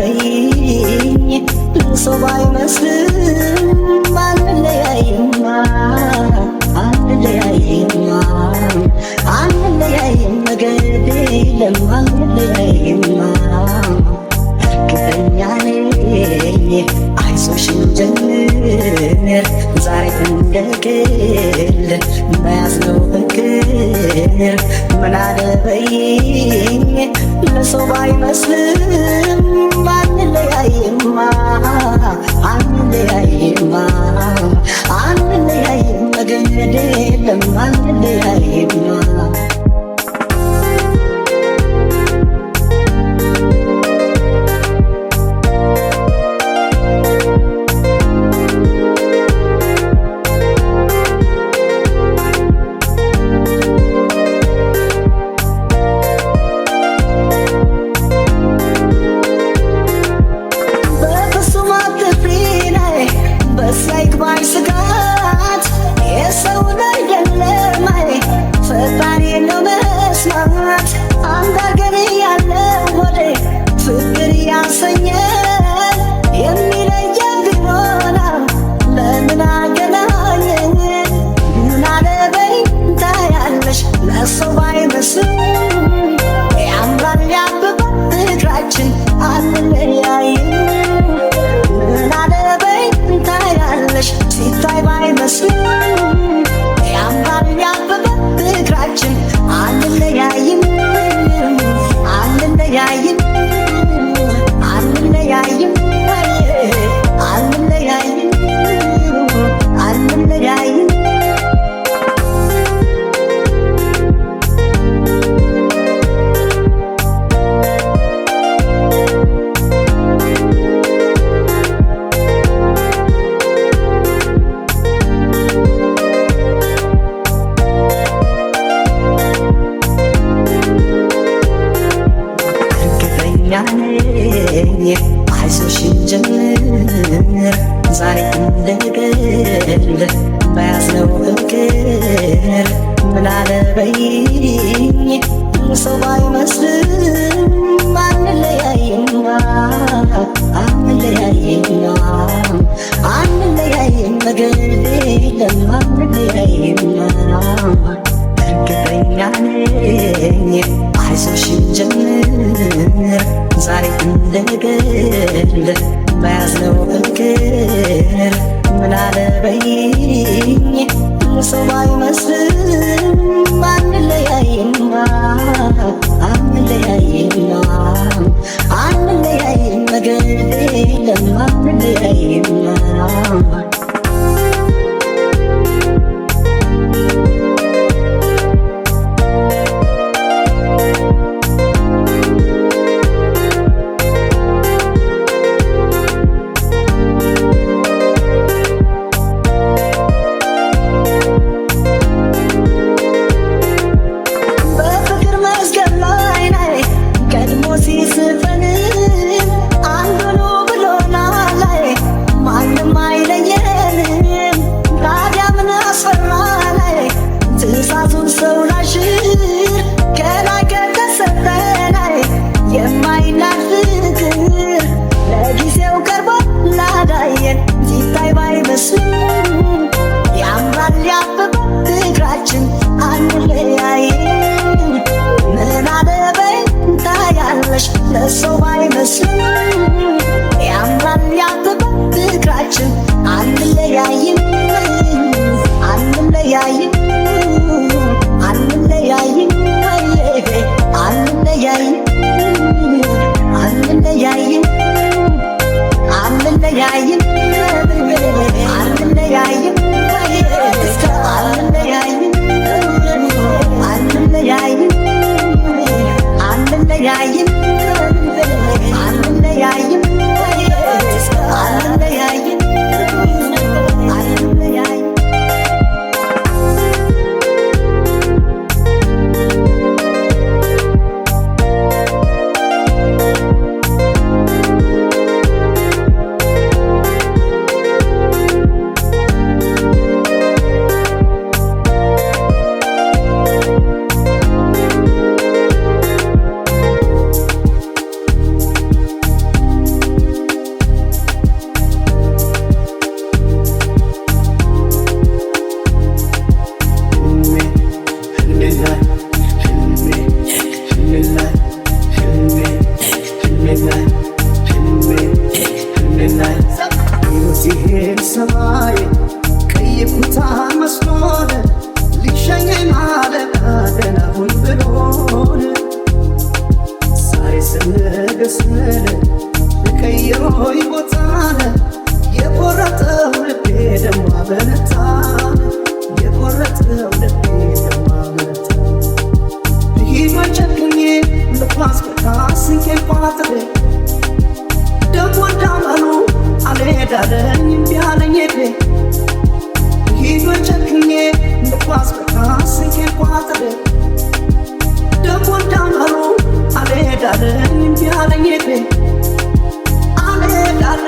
በይኝ ለሰው ባይመስልም አንለያይማ አንለያይማ አንለያይም መንገድ የለም አንለያይማ እርግጠኛ ነኝ አይዞሽን ጀምር ዛሬ እንደግል በያዝነው ፍቅር ምን አለ በይኝ ለሰው ባይመስልም አንለያይማ አንለያይማ አንለያይም መንገድ የለም አንለያይማ አይዞሽን ጀምር ዛሬ እንደገል በያዝነው ፍቅር ምን አለ በይኝ ሰው ባይመስልም አንለያይማ አንለያይማ አንለያይም መንገድ የለም አንለያይማ እርግጠኛ ነኝ አይዞሽን ጀምር ዛሬ እንደገል በያዝነው ፍቅር ምን አለ በይኝ ሰው ባይመስልም አንለያይማ አንለያይማ አንለያይም መንገድ የለም አንለያይማ ለሰው ባይመስልም ያምራል ያበበ ፍቅራችን አንለያይም አንለያይም አንለያይም አንለያይም አንለያይም አንለያይም አንለያይም አንለያይም አንለያይም አንለያይም ልገስል ልቀይረው ይቦታል የቆረጠው ልቤ ደሞ አበረታ የቆረጠው ልቤ ደሞ አበረታ ልሂድ ጨክኜ ልኳስ በካስንኬ ቋጥሬ ደሞ እንዳመኑ አልሄዳለኝ እምቢ አለኝ ሄዴ ልሂድ ጨክኜ ልኳስ በካስንኬ ቋጥሬ ደሞ እንዳመኑ አልሄዳለኝ እምቢ አለኝ ሄዴ አልሄዳለ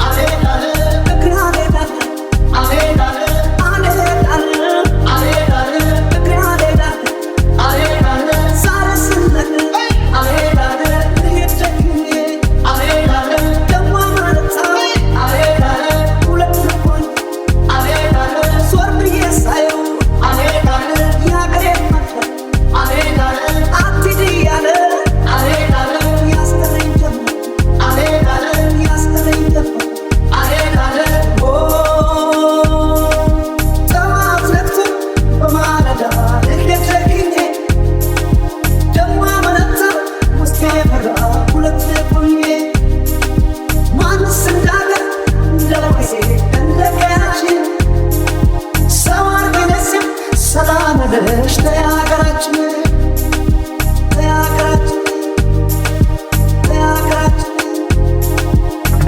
አልሄዳለ እግር አልሄዳለ አልሄዳለ አልሄዳለ አልሄዳለ እግር አልሄዳለ አልሄዳለ ዛሬ ስነግ አልሄዳለ ልሂድ ጨክኜ አልሄዳለ ደሞ አመረታ አልሄዳለ ሁለት ልኮኝ አልሄዳለ ዞር ብዬ ሳየው አልሄዳለ የሀገሬ መጥፋት አልሄዳለ አትሂድ እያለ አልሄዳለ ያስጠላኝ ጀመር አልሄዳለ ያስጠላኝ ጀመር አልሄዳለ ጠዋት ነግቶ በማለዳ ልሂድ ጨክኜ ደሞ አመረታ ውስጤ ፈራ ሁለት ልኮኝ ማንስ እንዳገር እንደ ወይሴ እንደ ቀያችን ሰው አርገነስም ሰላም ነሽ ተያገራችን ተያገራችን ተያገራችን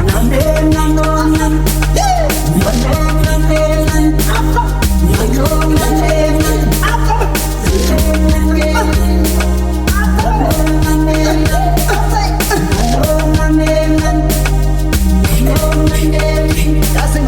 ናንዴ ናኖ ናን ናንዴ ናንዴ ናን ናኖ ናንዴ ናን Doesn't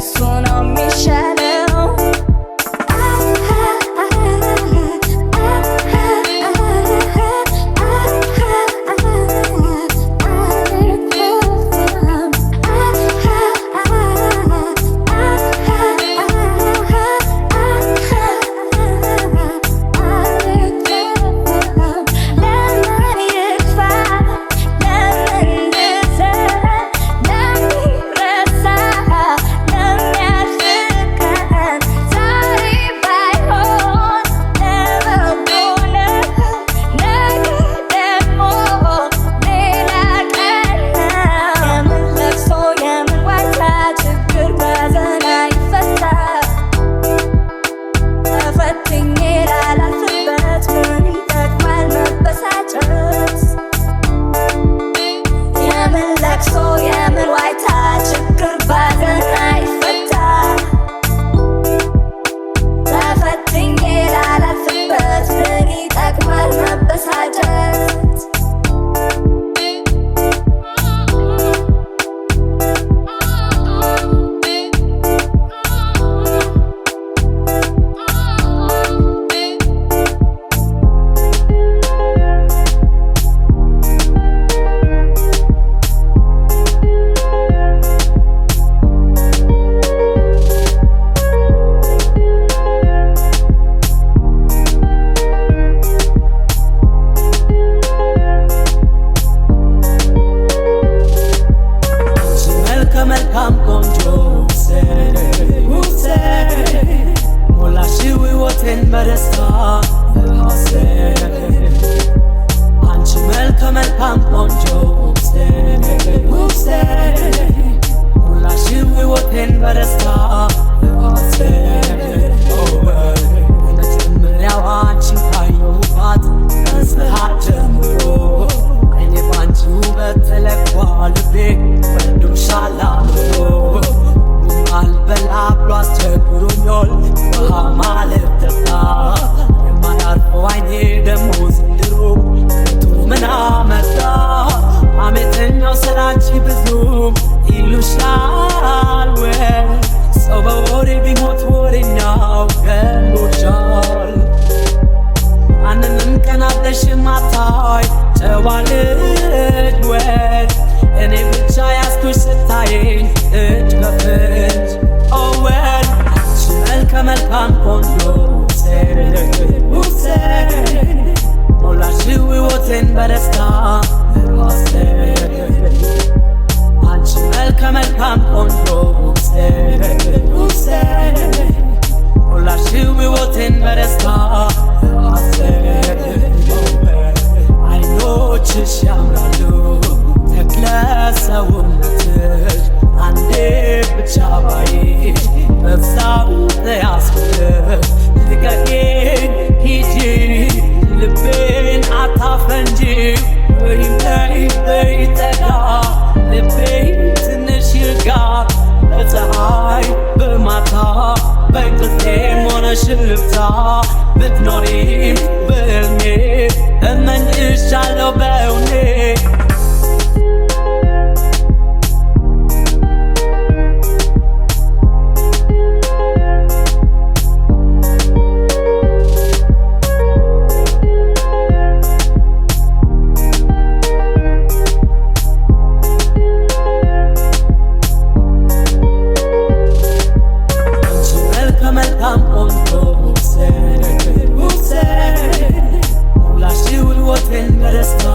እሱ ነው የሚሻለው። መልካም ቆንጆ ሞላሽው ሕይወቴን በደስታ አንቺ መልካም ቆንጆ ሞላሽው ሕይወቴን በደስታ መጀመሪያው አንቺን ካየሁባት ከሰዓት ጀምሮ እኔ ባንቺ ውበት ተለኳል ልቤ ወዶሻል አምሮ አልበላ ብሎ አስቸግሮኛል ውሃ ማለት ጠጣ የማያርፈው አይኔ ደሞ ዘንድሮ ከቶ ምን አመጣ አመተኛው ስላንቺ ብዙ ይሉሻል ወይ ሰው በወሬ ቢሞት ወሬኛው ገሎሻል አንንም ቀን አብረሽ ማታይ ጨዋ ልጅ ወይ እኔ ብቻ ያስኩሽ ስታየኝ እጅ በፍንጅ ኦወል አንቺ መልካም ቆንጆ ሞላሽው ሕይወቴን በደስታ አንቺ መልካም ቆንጆ ሞላሽው ሕይወቴን በደስታ አይኖችሽ ያምራሉ ተክለ ሰውነትሽ አንዴ ብቻ ባይሽ በዛው ተያዝኩልሽ ልቀቂኝ ሂጂ ልቤን አታፈንጂ በይ ጠጋ ልቤ ትንሽ ይርጋ በፀሐይ በማታ በእንቅልፌም ሆነሽ ልፍታ ብትኖሪም በሕልሜ እመኝሻለሁ በእውኔ መልካም ቆንጆ ሞላሽው ሕይወቴን በደስታ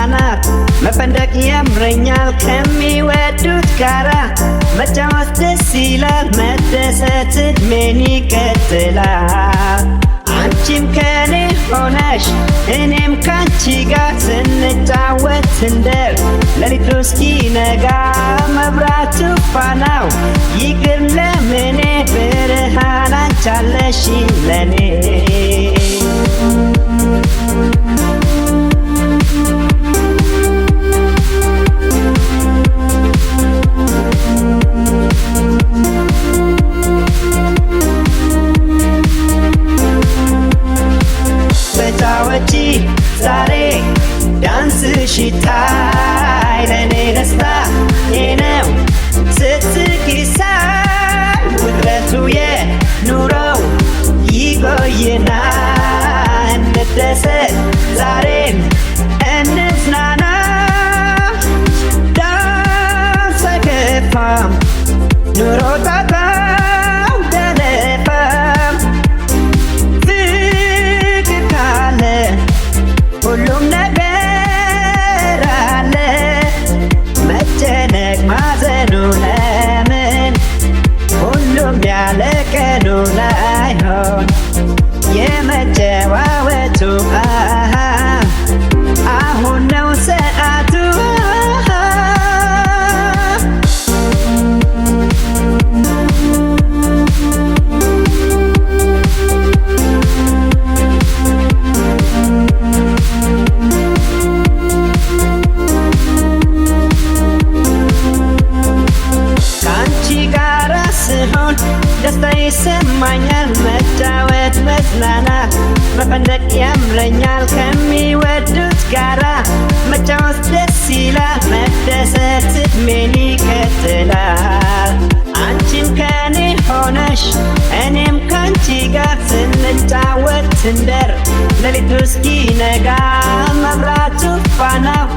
መዝናናት መፈንደቅ ያምረኛል ከሚወዱት ጋራ መጫወት ደስ ይላል መደሰት እድሜን ይቀጥላል። አንቺም ከኔ ሆነሽ እኔም ካንቺ ጋር ስንጫወት እንደር ሌሊቱ እስኪነጋ መብራቱ ፋናው ይቅር ለምኔ ብርሃን አንቺ አለሽኝ ለኔ ተጫወቺ ዛሬ ዳንስሽ ይታይ ለኔ ደስታ ነው ስትስቂ ሳይ ውጥረቱ የኑሮው ይቆይና እንደሰት ዛሬም እንዝናና ዳንስ አይከፋም ኑሮ ጣጣው ደለፋም ፍቅር ካለ ሁሉም ነገር አለ መጨነቅ ማዘኑ ለምን ሁሉም ያለ ቀኑ ላይሆን የመጨዋወቱ አሁን ነው ሰዓቱ ከአንቺ ጋር ስሆን ደስታ ይሰማኛል መጫወት መዝናናት መፈንደቅ ያምረኛል ከሚወዱት ጋራ መጫወት ደስ ይላል መደሰት እድሜን ይቀጥላል። አንቺም ከኔ ሆነሽ እኔም ካንቺ ጋር ስንጫወት እንደር ሌሊቱ እስኪነጋ መብራቱ ፋናው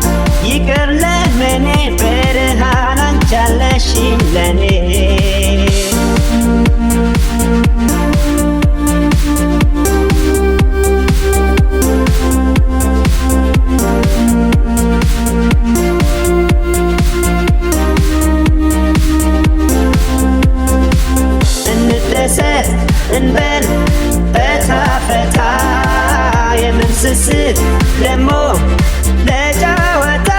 ይቅር ለምኔ ብርሃን አንቺ አለሽኝ ለኔ እንደሰት እንበል ፈታ ፈታ የምንስስት ደሞ ለጨዋታ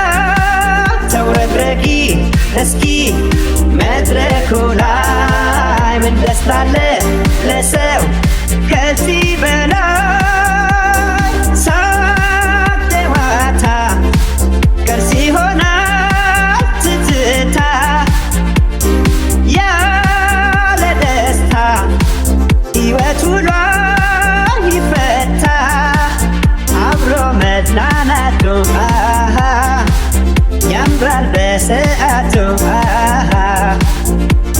ተውረግረጊ እስኪ መድረኩ ላይ ምን ደስታ አለ ለሰው ከዚህ በላይ ሳቅ ጨዋታ ቅርስ ይሆናል ትዝታ ያለ ደስታ ሕይወት ውሎ ይፈታ አብሮ መዝናናቱ ያምራል በሰዓቱ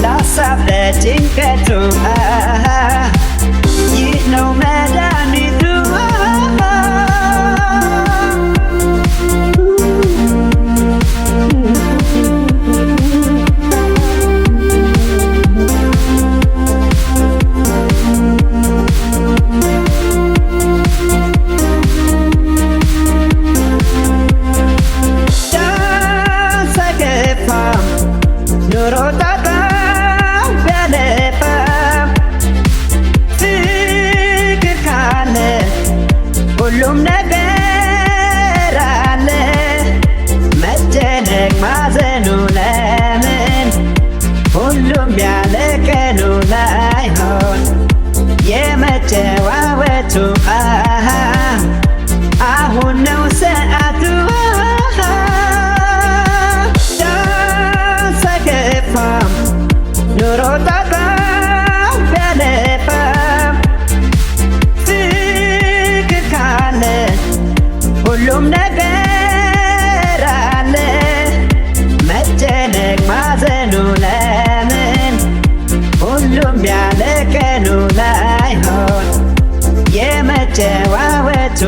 ለሀሳብ ለጭንቀቱ ይህ ነው መድኃኒቱ ዳንስ አይከፋም ኑሮ ጣጣው ቢያለፋም ፍቅር ካለ ሁሉም ነገር አለ መጨነቅ ማዘኑ ለምን ሁሉም ያለ ቀኑ ላይሆን የመጨዋወቱ አሁን ነው ሰዓቱ ዳንስ አይከፋም ኑሮ ጣጣው ቢያለፋም ፍቅር ካለ ሁሉም ነገር አለ መጨነቅ ማዘኑ ለምን ሁሉም ያለ ቀኑ ላይሆን የመጨዋወቱ